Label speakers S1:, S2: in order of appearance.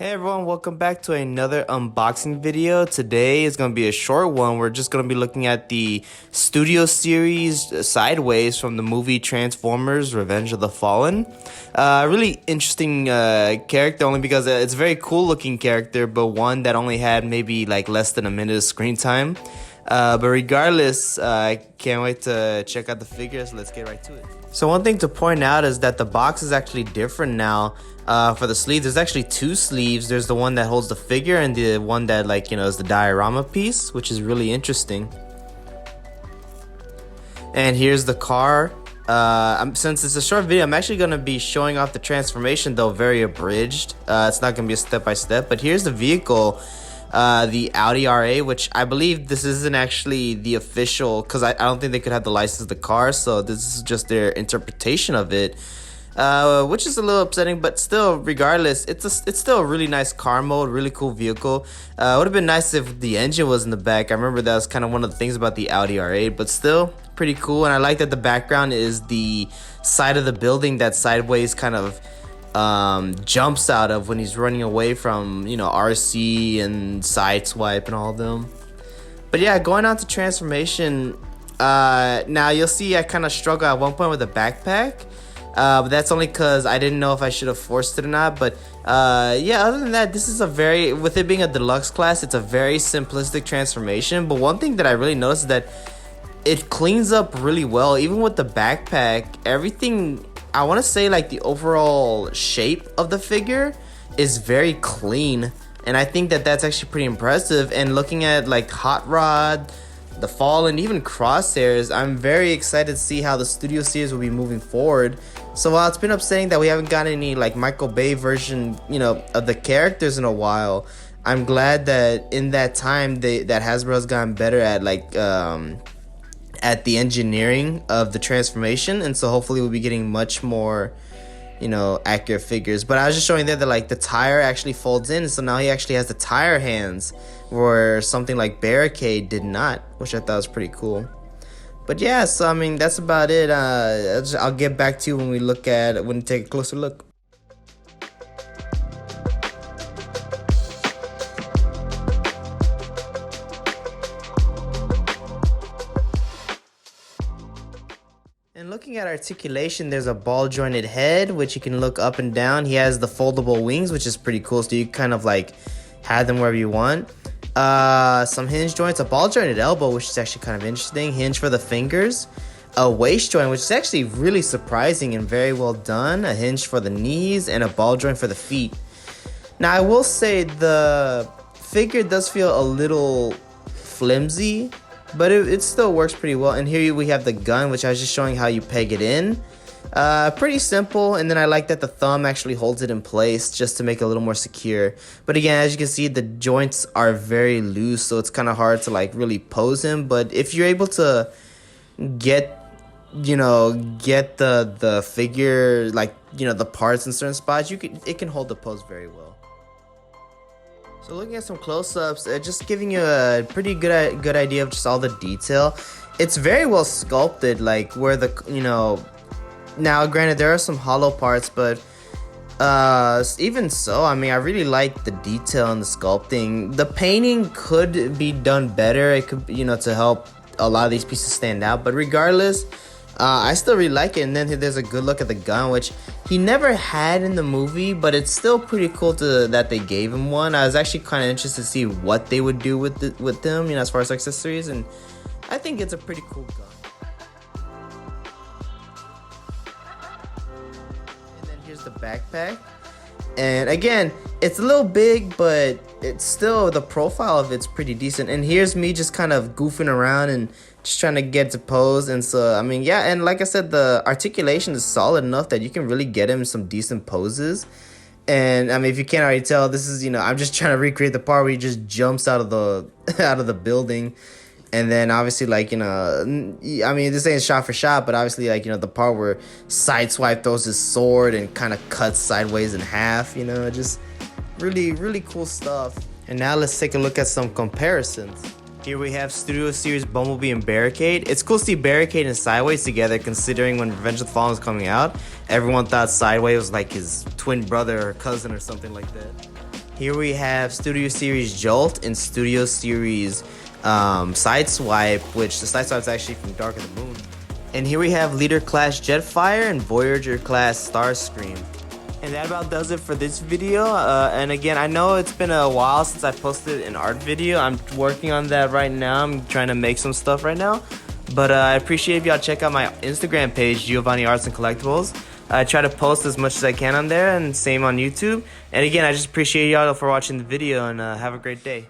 S1: Hey everyone, welcome back to another unboxing video. Today is going to be a short one. We're just going to be looking at the studio series Sideways from the movie Transformers Revenge of the Fallen. Really interesting character only because it's a very cool looking character, but one that only had maybe like less than a minute of screen time. But regardless, I can't wait to check out the figures. Let's get right to it. So one thing to point out is that the box is actually different now. For the sleeves, there's actually two sleeves. There's the one that holds the figure and the one that is the diorama piece, which is really interesting. And here's the car. Since it's a short video, I'm actually going to be showing off the transformation, though very abridged. It's not going to be a step-by-step, but here's the vehicle. The Audi RA, which I believe this isn't actually the official, because I don't think they could have the license of the car, so this is just their interpretation of it. Which is a little upsetting, but still, regardless, it's still a really nice car mode, really cool vehicle. Would have been nice if the engine was in the back. I remember that was kind of one of the things about the Audi R8, but still pretty cool. And I like that the background is the side of the building that Sideways kind of jumps out of when he's running away from RC and Sideswipe and all of them. But yeah, going on to transformation. Now you'll see I kind of struggle at one point with the backpack. But that's only because I didn't know if I should have forced it or not. But yeah, other than that, this is with it being a deluxe class, it's a very simplistic transformation. But one thing that I really noticed is that it cleans up really well. Even with the backpack, everything, I want to say like the overall shape of the figure is very clean. And I think that that's actually pretty impressive. And looking at like Hot Rod, the Fall, and even Crosshairs, I'm very excited to see how the studio series will be moving forward. So while it's been upsetting that we haven't gotten any like Michael Bay version, of the characters in a while, I'm glad that in that time that Hasbro's gotten better at at the engineering of the transformation, and so hopefully we'll be getting much more accurate figures. But I was just showing there that like the tire actually folds in, so now he actually has the tire hands where something like Barricade did not, which I thought was pretty cool. But yeah, so I mean that's about it. I'll get back to you when we take a closer look. And looking at articulation, there's a ball jointed head, which you can look up and down. He has the foldable wings, which is pretty cool, so you kind of like have them wherever you want. Some hinge joints, a ball jointed elbow, which is actually kind of interesting, hinge for the fingers, a waist joint, which is actually really surprising and very well done, a hinge for the knees, and a ball joint for the feet. Now I will say the figure does feel a little flimsy, but it still works pretty well. And here we have the gun, which I was just showing how you peg it in. Pretty simple, and then I like that the thumb actually holds it in place just to make it a little more secure. But again, as you can see, the joints are very loose, so it's kind of hard to like really pose him. But if you're able to get the figure, like the parts in certain spots, it can hold the pose very well. So looking at some close-ups, just giving you a pretty good idea of just all the detail. It's very well sculpted, like where now granted there are some hollow parts, but even so, I mean, I really like the detail and the sculpting. The painting could be done better. It could, to help a lot of these pieces stand out. But regardless, I still really like it. And then there's a good look at the gun, which he never had in the movie, but it's still pretty cool that they gave him one. I was actually kind of interested to see what they would do with them, as far as accessories, and I think it's a pretty cool gun. And then here's the backpack. And again, it's a little big, but it's still, the profile of it's pretty decent. And here's me just kind of goofing around and just trying to get to pose. And so, I mean, yeah, and like I said, the articulation is solid enough that you can really get him some decent poses. And I mean, if you can't already tell, this is, I'm just trying to recreate the part where he just jumps out of the building. And then obviously, like, I mean, this ain't shot for shot, but obviously, like, the part where Sideswipe throws his sword and kind of cuts Sideways in half, just really, really cool stuff. And now let's take a look at some comparisons. Here we have Studio Series Bumblebee and Barricade. It's cool to see Barricade and Sideways together, considering when Revenge of the Fallen was coming out, everyone thought Sideways was like his twin brother or cousin or something like that. Here we have Studio Series Jolt and Studio Series Sideswipe, which the Sideswipe is actually from Dark of the Moon. And here we have Leader Class Jetfire and Voyager Class Starscream. And that about does it for this video. And again, I know it's been a while since I posted an art video. I'm working on that right now. I'm trying to make some stuff right now. But I appreciate if y'all check out my Instagram page, Giovanni Arts and Collectibles. I try to post as much as I can on there, and same on YouTube. And again, I just appreciate y'all for watching the video, and have a great day.